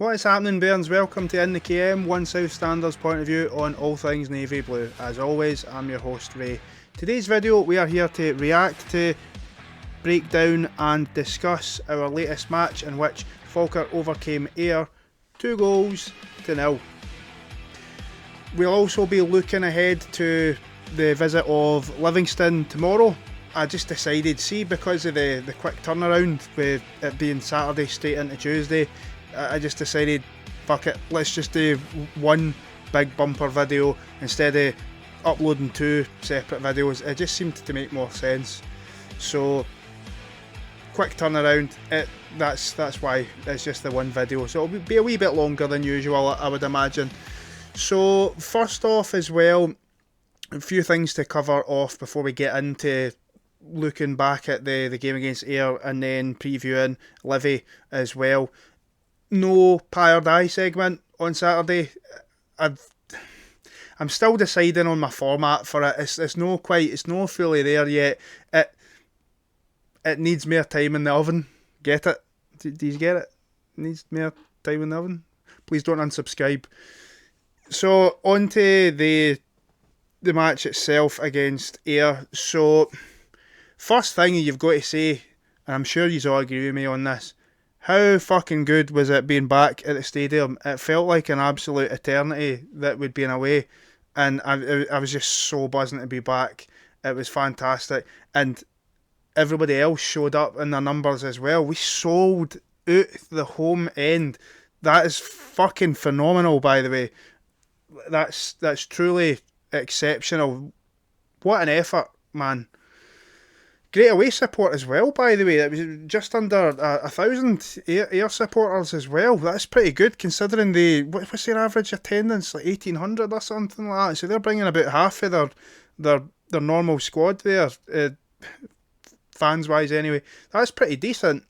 What is happening, Bairns? Welcome to In the KM, One South Standards point of view on all things navy blue. As always, I'm your host Ray. Today's video, we are here to react to, break down and discuss our latest match in which Falkirk overcame Ayr 2-0. We'll also be looking ahead to the visit of Livingston tomorrow. I just decided, because of the quick turnaround with it being Saturday straight into Tuesday, I just decided, fuck it, let's just do one big bumper video instead of uploading two separate videos. It just seemed to make more sense. So, quick turnaround, that's why it's just the one video. So it'll be a wee bit longer than usual, I would imagine. So, first off as well, a few things to cover off before we get into looking back at the game against Ayr and then previewing Livy as well. No Pie or Die segment on Saturday. I'm still deciding on my format for it. It's not fully there yet. It needs more time in the oven. Get it? Do you get it? It needs more time in the oven. Please don't unsubscribe. So on to the match itself against Ayr. So first thing you've got to say, and I'm sure you all agree with me on this, how fucking good was it being back at the stadium? It felt like an absolute eternity that we'd been away, and I was just so buzzing to be back. It was fantastic, and everybody else showed up in their numbers as well. We sold out the home end. That is fucking phenomenal, by the way. That's truly exceptional. What an effort, man. Great away support as well, by the way. It was just under 1,000 Ayr supporters as well. That's pretty good considering what's their average attendance, like 1,800 or something like that. So they're bringing about half of their normal squad there, fans wise anyway. That's pretty decent.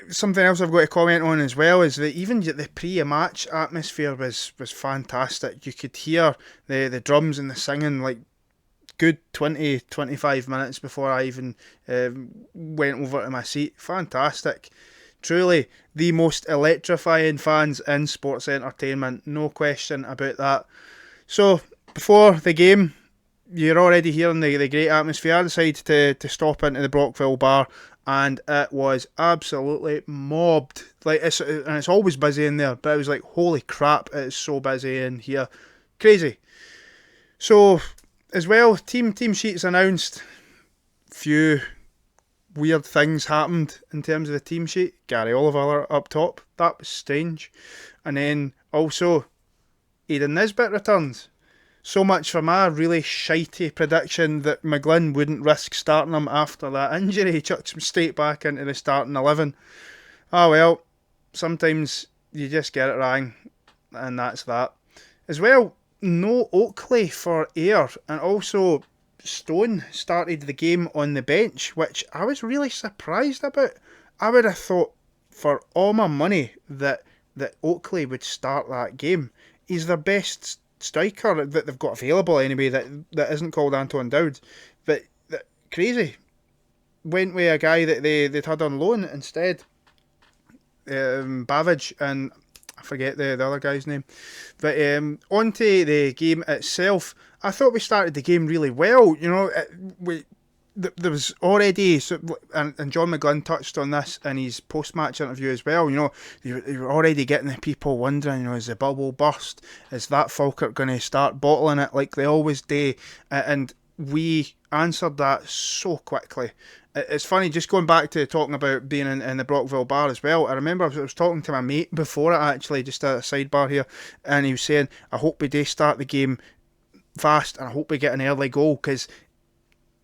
Something else I've got to comment on as well is that even the pre-match atmosphere was fantastic. You could hear the drums and the singing like good 20-25 minutes before I even went over to my seat. Fantastic. Truly the most electrifying fans in sports entertainment. No question about that. So before the game, you're already hearing the great atmosphere. I decided to stop into the Brockville bar, and it was absolutely mobbed. It's always busy in there, but I was like, holy crap, it is so busy in here. Crazy. So as well, team sheets announced. Few weird things happened in terms of the team sheet. Gary Oliver up top. That was strange. And then also, Aidan Nisbet returns. So much for my really shitey prediction that McGlynn wouldn't risk starting him after that injury. He chucks him straight back into the starting 11. Oh well, sometimes you just get it wrong, and that's that. As well, no Oakley for Ayr, and also Stone started the game on the bench, which I was really surprised about. I would have thought for all my money that Oakley would start that game. He's their best striker that they've got available anyway, that isn't called Anton Dowd. But crazy. Went with a guy that they'd had on loan instead. Bavage, and I forget the other guy's name. But on to the game itself, I thought we started the game really well. You know, there was already, and John McGlynn touched on this in his post-match interview as well. You know, you were already getting the people wondering, you know, is the bubble burst? Is that Falkirk going to start bottling it like they always do? And we answered that so quickly. It's funny, just going back to talking about being in the Brockville bar as well. I remember I was talking to my mate before it, actually, just a sidebar here, and he was saying, I hope we do start the game fast, and I hope we get an early goal,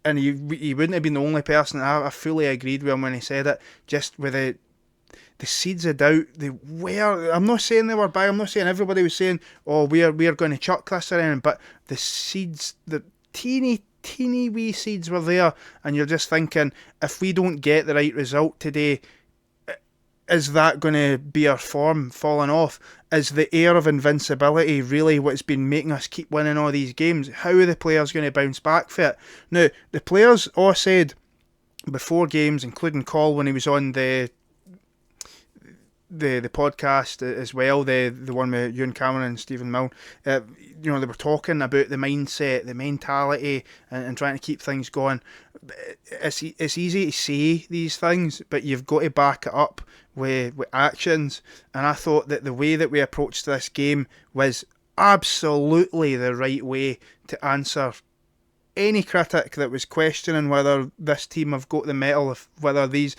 and he wouldn't have been the only person. I fully agreed with him when he said it. Just with the seeds of doubt, I'm not saying they were bad, I'm not saying everybody was saying, oh, we're going to chuck this or anything, but the seeds, the teeny wee seeds were there, and you're just thinking, if we don't get the right result today, is that going to be our form falling off? Is the air of invincibility really what's been making us keep winning all these games? How are the players going to bounce back for it? Now, the players all said before games, including Call when he was on the the podcast as well, the one with Ewan Cameron and Stephen Milne, they were talking about the mindset, the mentality, and trying to keep things going. It's easy to say these things, but you've got to back it up with actions. And I thought that the way that we approached this game was absolutely the right way to answer any critic that was questioning whether this team have got the mettle, whether these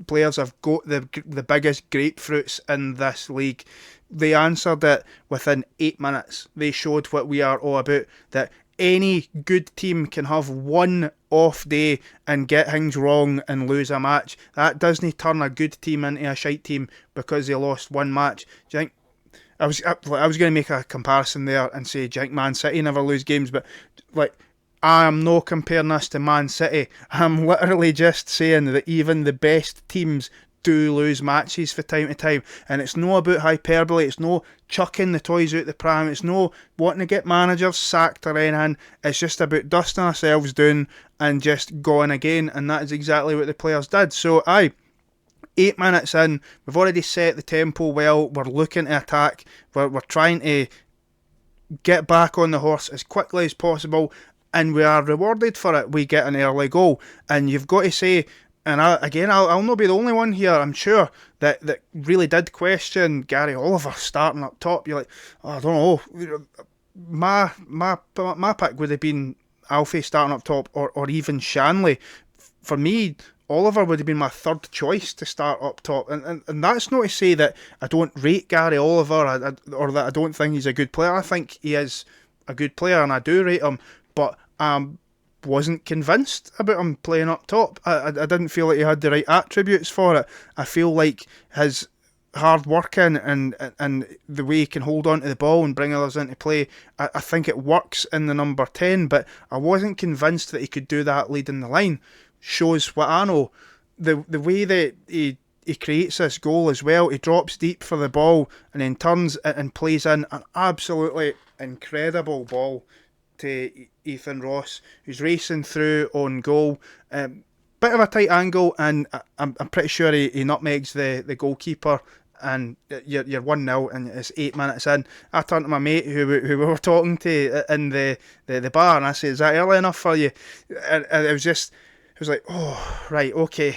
players have got the biggest grapefruits in this league. They answered it within 8 minutes. They showed what we are all about, that any good team can have one off day and get things wrong and lose a match. That doesn't turn a good team into a shite team because they lost one match. Do you think I was going to make a comparison there and say, do you think Man City never lose games? But like, I am not comparing this to Man City. I'm literally just saying that even the best teams do lose matches from time to time. And it's no about hyperbole. It's no chucking the toys out the pram. It's no wanting to get managers sacked or anything. It's just about dusting ourselves down and just going again. And that is exactly what the players did. So, 8 minutes in, we've already set the tempo well. We're looking to attack. We're trying to get back on the horse as quickly as possible. And we are rewarded for it. We get an early goal. And you've got to say, and I'll not be the only one here, I'm sure, that really did question Gary Oliver starting up top. You're like, I don't know. My pick would have been Alfie starting up top, or even Shanley. For me, Oliver would have been my third choice to start up top. And that's not to say that I don't rate Gary Oliver or that I don't think he's a good player. I think he is a good player and I do rate him. But wasn't convinced about him playing up top. I didn't feel like he had the right attributes for it. I feel like his hard working and the way he can hold on to the ball and bring others into play, I think it works in the number 10, but I wasn't convinced that he could do that leading the line. Shows what I know. The way that he creates this goal as well, he drops deep for the ball and then turns and plays in an absolutely incredible ball to Ethan Ross, who's racing through on goal. Bit of a tight angle, and I'm pretty sure he nutmegs the goalkeeper, and you're 1-0, and it's 8 minutes in. I turned to my mate who we were talking to in the bar, and I said, "Is that early enough for you?" And it was like, oh, right, okay,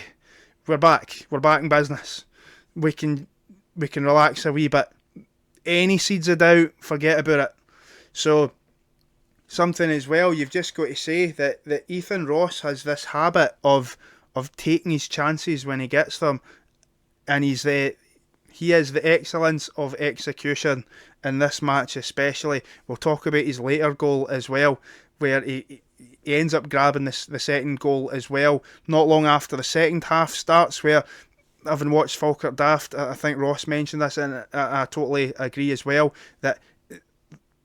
we're back in business. We can relax a wee bit. Any seeds of doubt, forget about it. So, something as well, you've just got to say that Ethan Ross has this habit of taking his chances when he gets them, and he is the excellence of execution in this match especially. We'll talk about his later goal as well, where he ends up grabbing the second goal as well, not long after the second half starts, where, having watched Falkirk Daft, I think Ross mentioned this, and I totally agree as well, that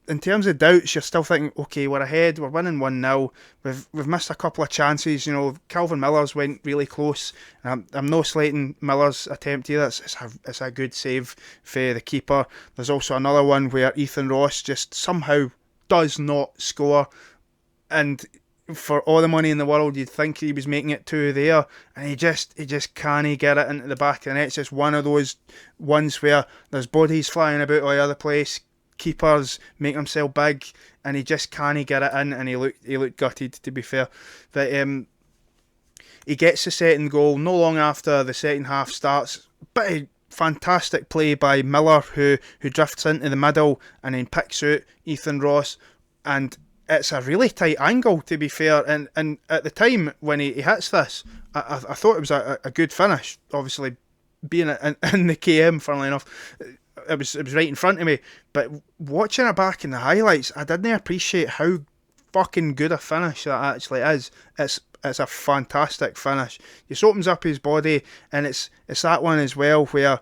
in terms of doubts, you're still thinking, okay, we're ahead, we're winning 1-0, we've missed a couple of chances, Calvin Miller's went really close. I'm no slating Miller's attempt either, it's a good save for the keeper. There's also another one where Ethan Ross just somehow does not score, and for all the money in the world, you'd think he was making it 2 there, and he just can't get it into the back of the net. It's just one of those ones where there's bodies flying about all over the place, keepers make himself big, and he just can't get it in, and he looked gutted, to be fair. But he gets the second goal no long after the second half starts. Bit of fantastic play by Miller, who drifts into the middle and then picks out Ethan Ross, and it's a really tight angle, to be fair, and at the time when he hits this, I thought it was a good finish. Obviously, being in the KM, funnily enough, it was right in front of me, but watching it back in the highlights, I didn't appreciate how fucking good a finish that actually is. It's a fantastic finish. Just opens up his body, and it's that one as well where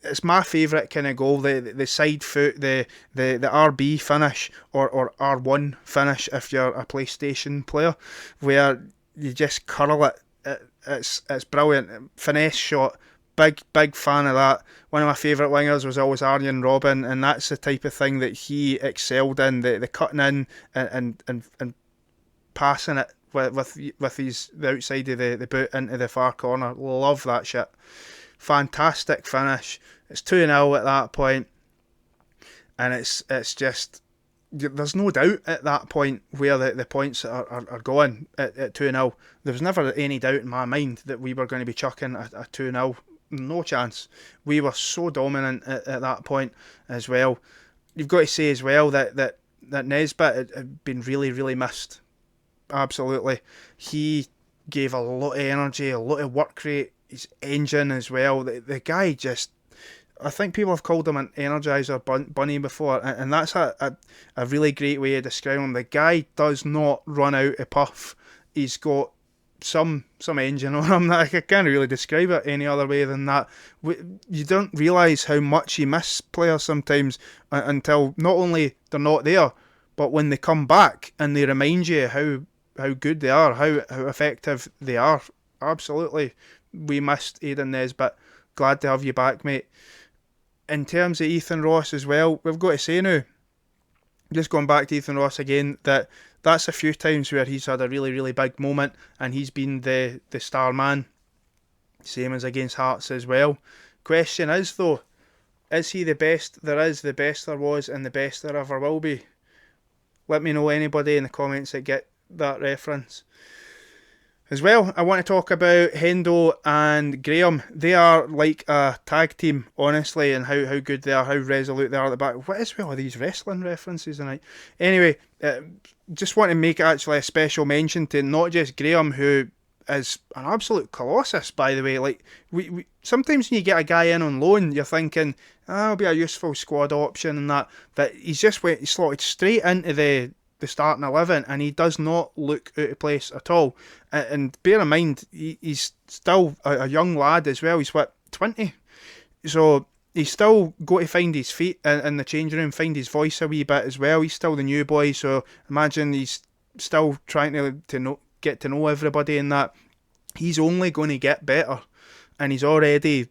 it's my favourite kind of goal, the side foot, the RB finish, or R1 finish if you're a PlayStation player, where you just curl it. It's brilliant. Finesse shot. Big fan of that. One of my favourite wingers was always Arjen Robben, and that's the type of thing that he excelled in, the cutting in and passing it with the outside of the boot into the far corner. Love that shit. fantastic finish. It's 2-0 at that point, and it's just, there's no doubt at that point where the points are going at 2-0. There was never any doubt in my mind that we were going to be chucking a 2-0. No chance. We were so dominant at that point as well. You've got to say as well that Nesbitt had been really, really missed. Absolutely. He gave a lot of energy, a lot of work rate, his engine as well. The guy just, I think people have called him an Energizer bunny before, and that's a really great way of describing him. The guy does not run out of puff. He's got some engine on him that I can't really describe it any other way than that. You don't realise how much you miss players sometimes until not only they're not there, but when they come back and they remind you how good they are, how effective they are. Absolutely, we missed Aidan Nesbitt. Glad to have you back, mate. In terms of Ethan Ross as well, we've got to say now, just going back to Ethan Ross again, that's a few times where he's had a really, really big moment and he's been the star man. Same as against Hearts as well. Question is though, is he the best there is, the best there was, and the best there ever will be? Let me know, anybody in the comments that get that reference. As well, I want to talk about Hendo and Graham. They are like a tag team, honestly, and how good they are, how resolute they are at the back. What is with all these wrestling references tonight? Anyway, just want to make actually a special mention to not just Graham, who is an absolute colossus, by the way. Like we sometimes when you get a guy in on loan, you're thinking, it'll be a useful squad option and that. But he slotted straight into the starting 11, and he does not look out of place at all. And bear in mind, he's still a young lad as well. He's 20, so he's still got to find his feet in the changing room, find his voice a wee bit as well. He's still the new boy, so imagine he's still trying to get to know everybody, and that he's only going to get better. And he's already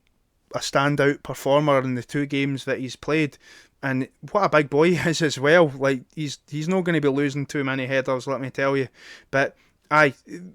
a standout performer in the 2 games that he's played. And what a big boy he is as well. Like he's not going to be losing too many headers, let me tell you. But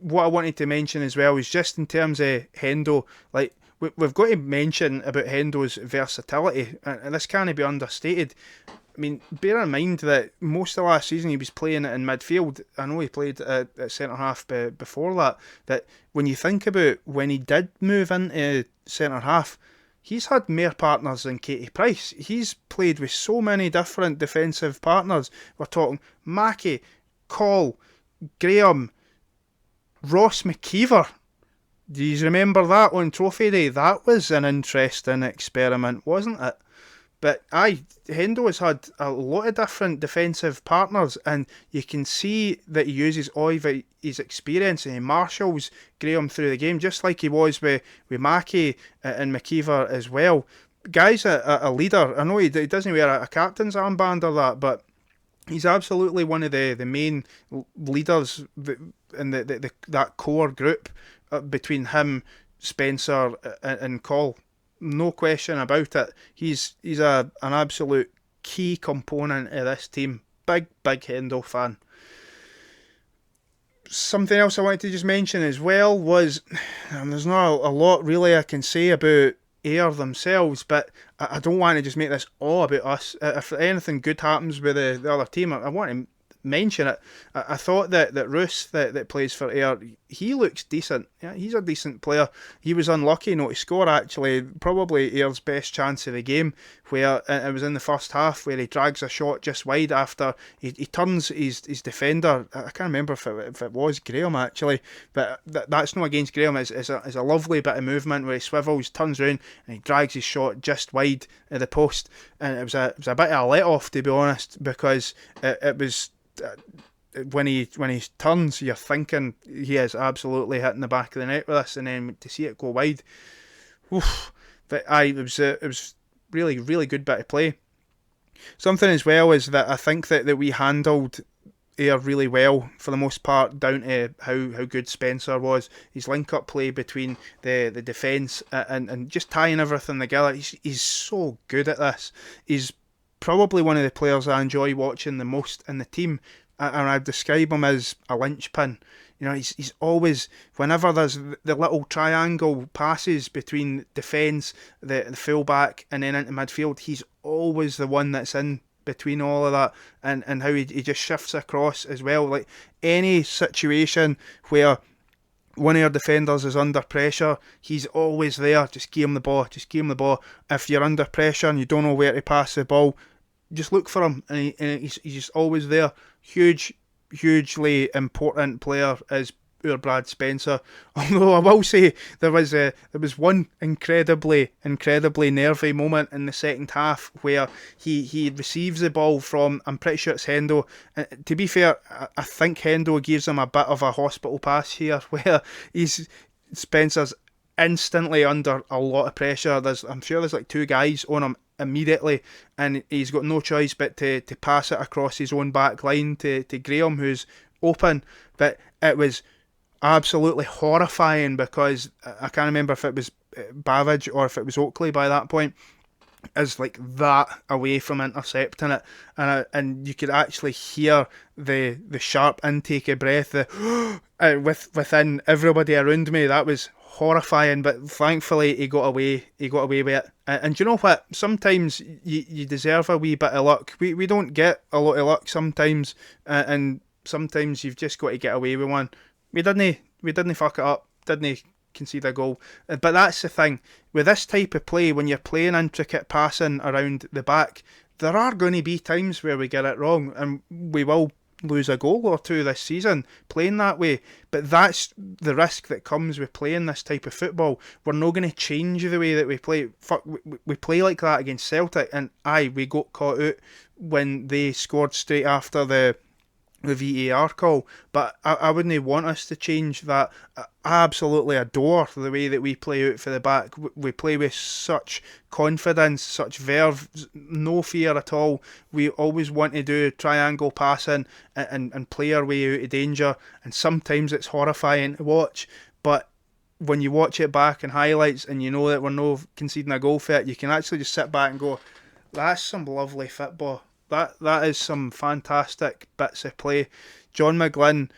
what I wanted to mention as well is just in terms of Hendo, like we've got to mention about Hendo's versatility, and this can't be understated. I mean, bear in mind that most of last season he was playing in midfield. I know he played at centre half before that. That when you think about when he did move into centre half, he's had more partners than Katie Price. He's played with so many different defensive partners. We're talking Mackie, Call, Graham, Ross McKeever. Do you remember that on Trophy Day? That was an interesting experiment, wasn't it? But Hendo has had a lot of different defensive partners, and you can see that he uses all of his experience and he marshals Graham through the game, just like he was with Mackie and McKeever as well. Guy's a leader. I know he doesn't wear a captain's armband or that, but he's absolutely one of the main leaders in that core group between him, Spencer and Cole. No question about it. He's an absolute key component of this team. Big Hendo fan. Something else I wanted to just mention as well was, and there's not a lot really I can say about Ayr themselves, but I don't want to just make this all about us. If anything good happens with the other team, I want to mention it. I thought that Roos that plays for Ayr, he looks decent. Yeah, he's a decent player. He was unlucky not to score, actually. Probably Ayer's best chance of the game, where it was in the first half where he drags a shot just wide after he turns his defender. I can't remember if it was Graham actually, but that's not against Graham. It's a lovely bit of movement where he swivels, turns round and he drags his shot just wide of the post. And it was a bit of a let off, to be honest, because it was when he turns, you're thinking he is absolutely hitting the back of the net with this, and then to see it go wide, oof. But it was really, really good bit of play. Something as well is that I think that we handled Ayr really well for the most part, down to how good Spencer was. His link-up play between the defence and just tying everything together. He's so good at this. He's probably one of the players I enjoy watching the most in the team, and I'd describe him as a linchpin. You know, he's always, whenever there's the little triangle passes between defence, the fullback, and then into midfield, he's always the one that's in between all of that, and how he just shifts across as well. Like any situation where one of your defenders is under pressure, he's always there. Just give him the ball, just give him the ball. If you're under pressure and you don't know where to pass the ball, just look for him, and he's just always there. Hugely important player is our Brad Spencer. Although I will say there was one incredibly nervy moment in the second half where he receives the ball from, I'm pretty sure it's Hendo. To be fair, I think Hendo gives him a bit of a hospital pass here, where Spencer's instantly under a lot of pressure. I'm sure there's like two guys on him immediately, and he's got no choice but to pass it across his own back line to Graham, who's open. But it was absolutely horrifying, because I can't remember if it was Bavage or if it was Oakley by that point, is like that away from intercepting it, and you could actually hear the sharp intake of breath within everybody around me. That was horrifying, but thankfully he got away with it. And do you know what? Sometimes you deserve a wee bit of luck. We don't get a lot of luck sometimes, and sometimes you've just got to get away with one. We didn't fuck it up, didn't concede a goal. But that's the thing. With this type of play, when you're playing intricate passing around the back, there are going to be times where we get it wrong, and we will lose a goal or two this season playing that way. But that's the risk that comes with playing this type of football. We're not going to change the way that we play. We play like that against Celtic, and we got caught out when they scored straight after the VAR call, but I wouldn't want us to change that. I absolutely adore the way that we play out for the back. We play with such confidence, such verve, no fear at all. We always want to do triangle passing and play our way out of danger, and sometimes it's horrifying to watch, but when you watch it back in highlights and you know that we're not conceding a goal for it, you can actually just sit back and go, that's some lovely football. That is some fantastic bits of play. John McGlynn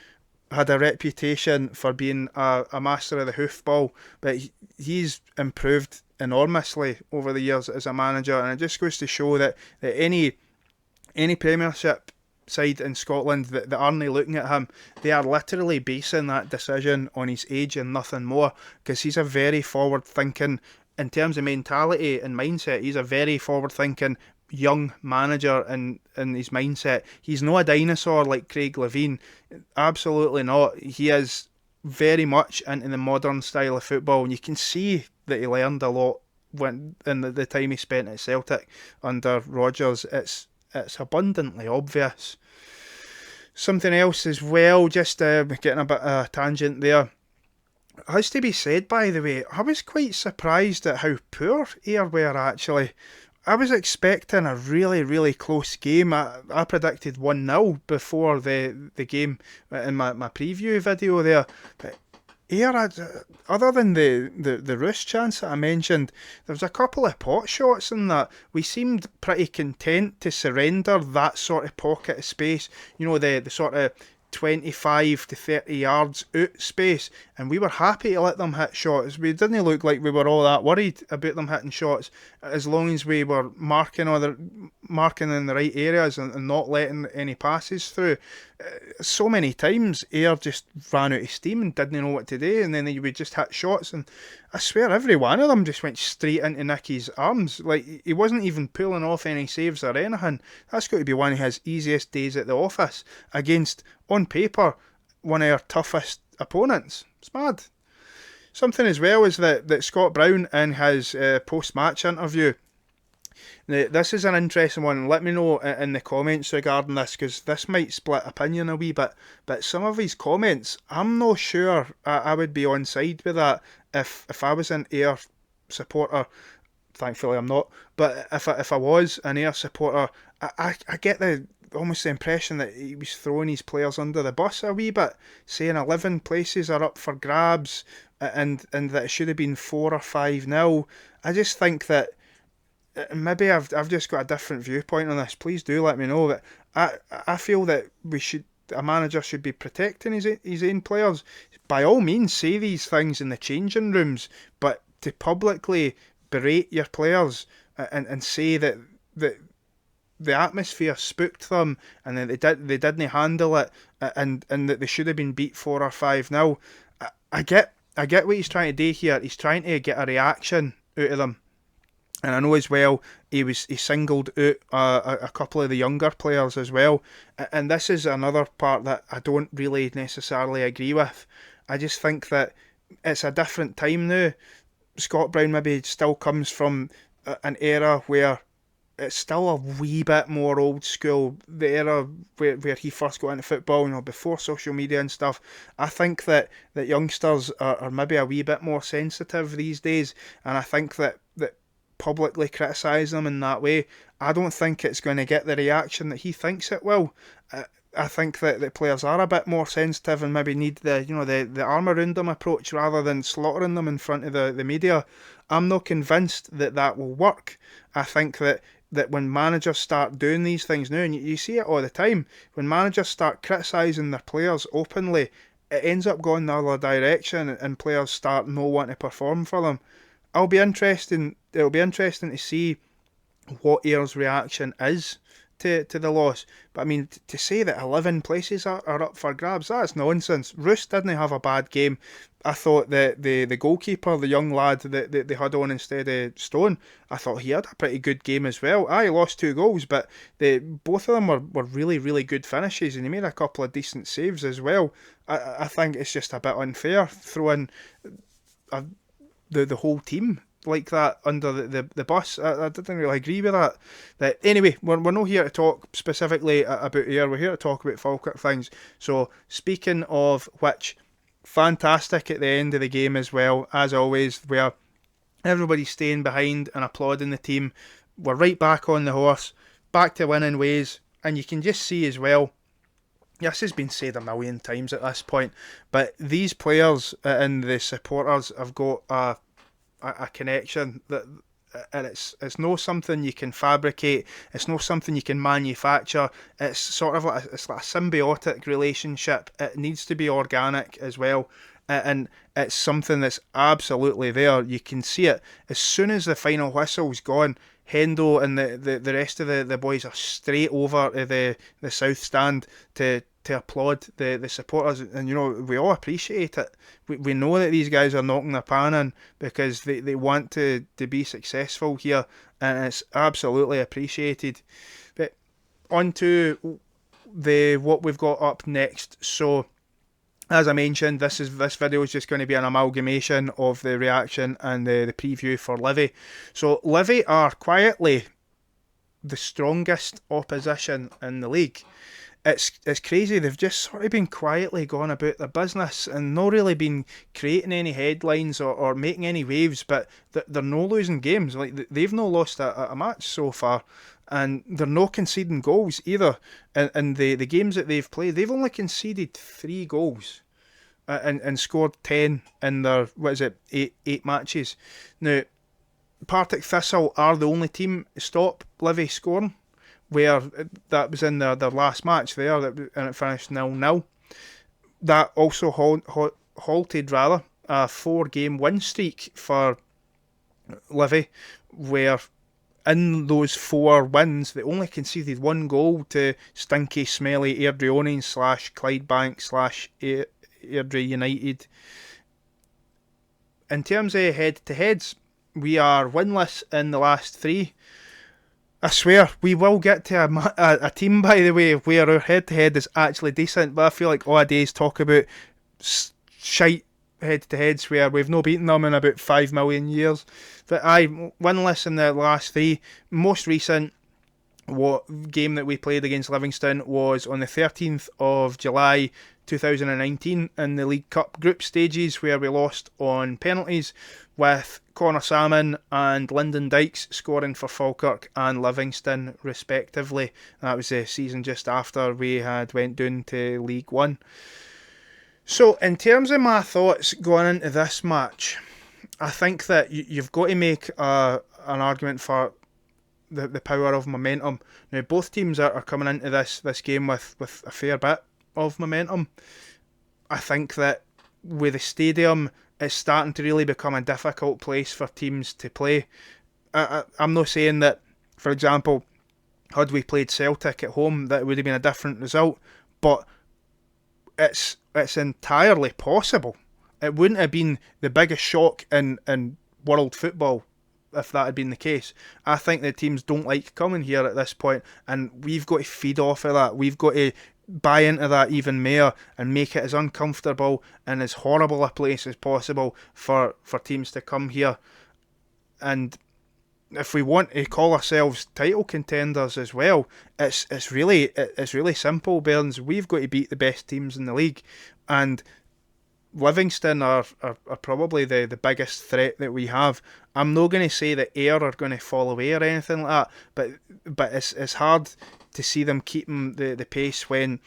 had a reputation for being a master of the hoofball, but he's improved enormously over the years as a manager, and it just goes to show that any Premiership side in Scotland that aren't looking at him, they are literally basing that decision on his age and nothing more, because he's a very forward thinking, in terms of mentality and mindset, he's a very forward thinking young manager in his mindset. He's not a dinosaur like Craig Levein, absolutely not. He is very much into the modern style of football, and you can see that he learned a lot when in the time he spent at Celtic under Rodgers. It's abundantly obvious. Something else as well, just getting a bit of a tangent there. It has to be said, by the way, I was quite surprised at how poor Ayr were actually. I was expecting a really, really close game. I predicted 1-0 before the game in my preview video there. But Ayr had, other than the Roos chance that I mentioned, there was a couple of pot shots in that. We seemed pretty content to surrender that sort of pocket of space. You know, the sort of 25 to 30 yards out space, and we were happy to let them hit shots. We didn't look like we were all that worried about them hitting shots, as long as we were marking in the right areas and not letting any passes through. So many times Ayr just ran out of steam and didn't know what to do, and then they would just hit shots, and I swear every one of them just went straight into Nicky's arms. Like, he wasn't even pulling off any saves or anything. That's got to be one of his easiest days at the office against, on paper, one of our toughest opponents. It's mad. Something as well is that Scott Brown, in his post-match interview, this is an interesting one. Let me know in the comments regarding this, because this might split opinion a wee bit. But some of his comments, I'm not sure I would be on side with that if I was an Ayr supporter. Thankfully I'm not. But if I was an Ayr supporter, I get almost the impression that he was throwing his players under the bus a wee bit, saying 11 places are up for grabs, and that it should have been 4 or 5-0. I just think that maybe I've just got a different viewpoint on this. Please do let me know. But I feel that we should, a manager should be protecting his own players. By all means, say these things in the changing rooms, but to publicly berate your players and say that the atmosphere spooked them and that they didn't handle it and that they should have been beat 4 or 5-0. I get what he's trying to do here. He's trying to get a reaction out of them. And I know as well he singled out a couple of the younger players as well. And this is another part that I don't really necessarily agree with. I just think that it's a different time now. Scott Brown maybe still comes from an era where it's still a wee bit more old school, the era where he first got into football, before social media and stuff. I think that youngsters are maybe a wee bit more sensitive these days, and I think that publicly criticising them in that way, I don't think it's going to get the reaction that he thinks it will. I think that the players are a bit more sensitive and maybe need the arm around them approach rather than slaughtering them in front of the media. I'm not convinced that will work. I think that when managers start doing these things now, and you see it all the time, when managers start criticising their players openly, it ends up going the other direction and players start not wanting to perform for them. It'll be interesting to see what Ayer's reaction is to the loss. But I mean, to say that 11 places are up for grabs, that's nonsense. Roos didn't have a bad game. I thought that the goalkeeper, the young lad that they had on instead of Stone, I thought he had a pretty good game as well. He lost 2 goals, but both of them were really, really good finishes, and he made a couple of decent saves as well. I think it's just a bit unfair throwing the whole team like that under the bus. I didn't really agree with that. Anyway, we're not here to talk specifically about Ayr. We're here to talk about Falkirk things. So speaking of which, fantastic at the end of the game as well, as always, where everybody's staying behind and applauding the team. We're right back on the horse, back to winning ways, and you can just see as well, this has been said a million times at this point, but these players and the supporters have got a connection and it's not something you can fabricate. It's not something you can manufacture. It's sort of like a symbiotic relationship. It needs to be organic as well, and it's something that's absolutely there. You can see it as soon as the final whistle's gone. Hendo and the rest of the boys are straight over to the south stand to applaud the supporters, and we all appreciate it. We know that these guys are knocking their pan in because they want to be successful here, and it's absolutely appreciated. But on to what we've got up next. So as I mentioned, this video is just going to be an amalgamation of the reaction and the preview for Livy. So Livy are quietly the strongest opposition in the league. It's crazy. They've just sort of been quietly going about their business and not really been creating any headlines or making any waves, but they're no losing games. Like, they've not lost a match so far, and they're not conceding goals either. And the games that they've played, they've only conceded 3 goals and scored 10 in their, 8 matches. Now, Partick Thistle are the only team to stop Livy scoring, where that was in their last match there, and it finished 0-0. That also halted a 4-game win streak for Livy, where in those 4 wins they only conceded 1 goal to stinky, smelly Airdrieonians / Clydebank / Airdrie United. In terms of head-to-heads, we are winless in the last 3. I swear, we will get to a team, by the way, where our head-to-head is actually decent, but I feel like all I do is talk about shite head-to-heads where we've not beaten them in about 5 million years. But winless in the last 3. Most recent game that we played against Livingston was on the 13th of July 2019 in the League Cup group stages, where we lost on penalties, with Connor Salmon and Lyndon Dykes scoring for Falkirk and Livingston respectively. That was the season just after we had went down to League One. So in terms of my thoughts going into this match, I think that you've got to make an argument for the power of momentum. Now, both teams are coming into this game with a fair bit of momentum. I think that with the stadium, it's starting to really become a difficult place for teams to play. I'm not saying that, for example, had we played Celtic at home, that it would have been a different result, but it's entirely possible. It wouldn't have been the biggest shock in world football if that had been the case. I think the teams don't like coming here at this point, and we've got to feed off of that. We've got to buy into that even more and make it as uncomfortable and as horrible a place as possible for teams to come here. And if we want to call ourselves title contenders as well, it's really simple, Burns. We've got to beat the best teams in the league, and Livingston are probably the biggest threat that we have. I'm not going to say that Ayr are going to fall away or anything like that, but it's hard to see them keeping the pace when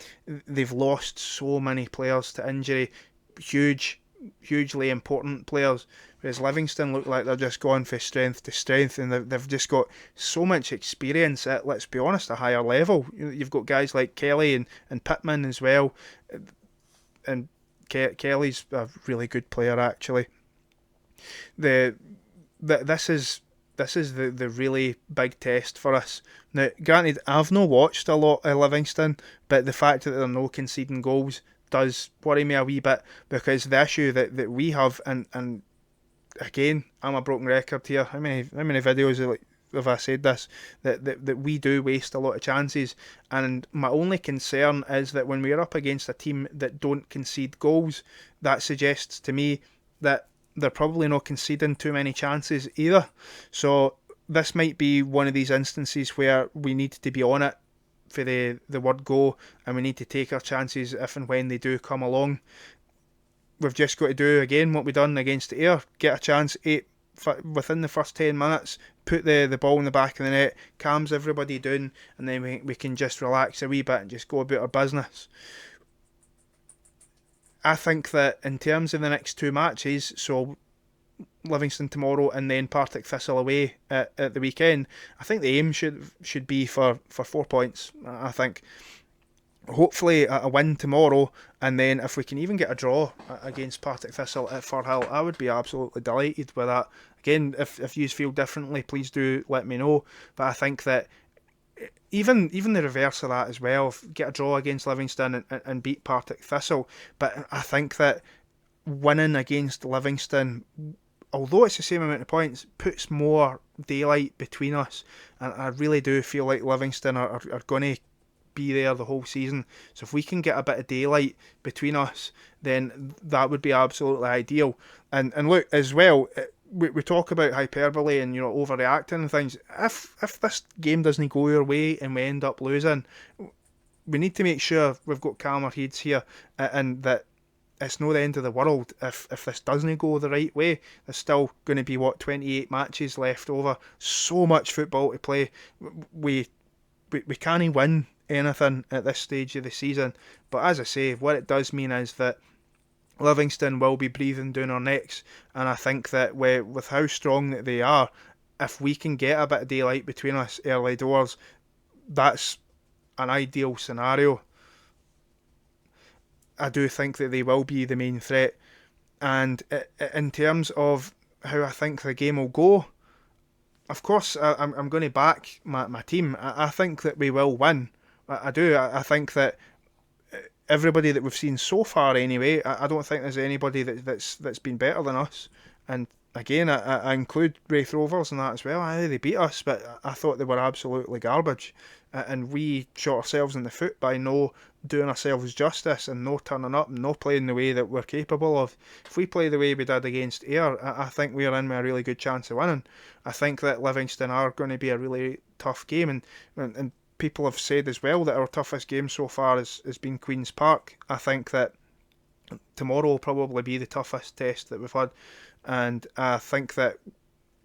they've lost so many players to injury, hugely important players. Whereas Livingston look like they're just going from strength to strength, and they've just got so much experience at, let's be honest, a higher level. You've got guys like Kelly and Pittman as well, and Kelly's a really good player actually. This is the really big test for us. Now, granted, I've not watched a lot of Livingston, but the fact that they're no conceding goals does worry me a wee bit, because the issue that we have, and again, I'm a broken record here. How many videos have I said this? That we do waste a lot of chances, and my only concern is that when we're up against a team that don't concede goals, that suggests to me that they're probably not conceding too many chances either. So this might be one of these instances where we need to be on it for the word go, and we need to take our chances if and when they do come along. We've just got to do again what we done against Ayr: get a chance within the first 10 minutes, put the ball in the back of the net, calms everybody down, and then we can just relax a wee bit and just go about our business. I think that in terms of the next two matches, so Livingston tomorrow and then Partick Thistle away at the weekend, I think the aim should be for 4 points. I think hopefully a win tomorrow, and then if we can even get a draw against Partick Thistle at Firhill, I would be absolutely delighted with that. Again, if you feel differently, please do let me know. But I think that even the reverse of that as well, get a draw against Livingston and beat Partick Thistle. But I think that winning against Livingston, although it's the same amount of points, puts more daylight between us. And I really do feel like Livingston are going to be there the whole season. So if we can get a bit of daylight between us, then that would be absolutely ideal. And look, as well, we talk about hyperbole and overreacting and things. If this game doesn't go your way and we end up losing, we need to make sure we've got calmer heads here, and that it's not the end of the world if this doesn't go the right way. There's still going to be 28 matches left over. So much football to play. We can't win anything at this stage of the season. But as I say, what it does mean is that Livingston will be breathing down our necks, and I think that with how strong that they are, if we can get a bit of daylight between us early doors, that's an ideal scenario. I do think that they will be the main threat. And in terms of how I think the game will go, of course, I'm going to back my team. I think that we will win. I do. I think that everybody that we've seen so far, anyway, I don't think there's anybody that's been better than us. And again, I include Wraith Rovers and that as well. They beat us, but I thought they were absolutely garbage. And we shot ourselves in the foot by no doing ourselves justice and no turning up and no playing the way that we're capable of. If we play the way we did against Ayr, I think we're in with a really good chance of winning. I think that Livingston are going to be a really tough game, and people have said as well that our toughest game so far has been Queen's Park. I think that tomorrow will probably be the toughest test that we've had, and I think that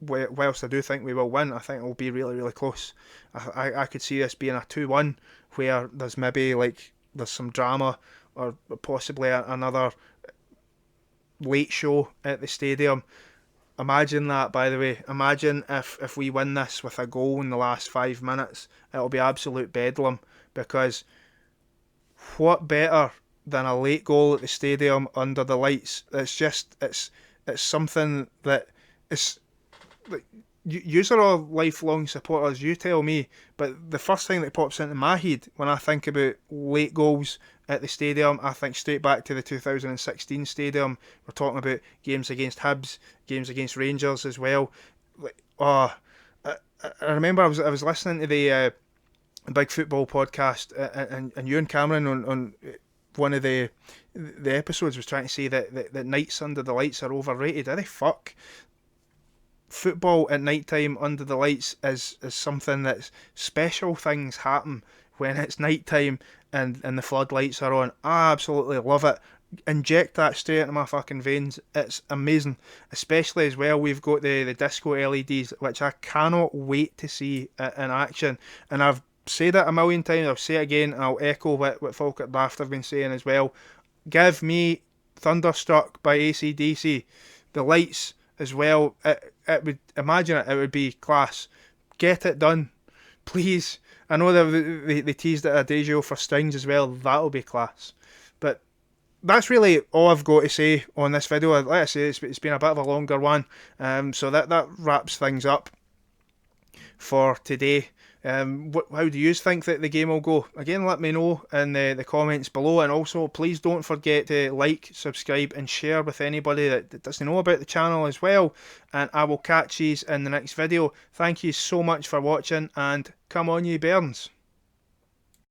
whilst I do think we will win, I think it will be really, really close. I could see this being a 2-1 where there's maybe there's some drama, or possibly another late show at the stadium. Imagine that, by the way. Imagine if we win this with a goal in the last 5 minutes. It'll be absolute bedlam, because what better than a late goal at the stadium under the lights? It's something that is like, you are all lifelong supporters, you tell me, but the first thing that pops into my head when I think about late goals at the stadium, I think straight back to the 2016 stadium. We're talking about games against Hibs, games against Rangers as well. Like, oh, I remember I was listening to the Big Football podcast, and you and Cameron on one of the episodes was trying to say that nights under the lights are overrated. Are they? Fuck. Football at night time under the lights is something that's special. Things happen when it's night time and the floodlights are on. I absolutely love it. Inject that straight into my fucking veins. It's amazing. Especially as well, we've got the disco LEDs, which I cannot wait to see in action. And I've said it a million times, I'll say it again, and I'll echo what Falkirk Daft have been saying as well. Give me Thunderstruck by AC/DC. The lights as well, it would, imagine it would be class. Get it done, please. I know they teased at Adagio for strings as well. That'll be class. But that's really all I've got to say on this video. Like I say, it's been a bit of a longer one, so that wraps things up for today. How do you think that the game will go? Again, let me know in the comments below, and also please don't forget to like, subscribe and share with anybody that doesn't know about the channel as well, and I will catch you in the next video. Thank you so much for watching, and come on you Bairns.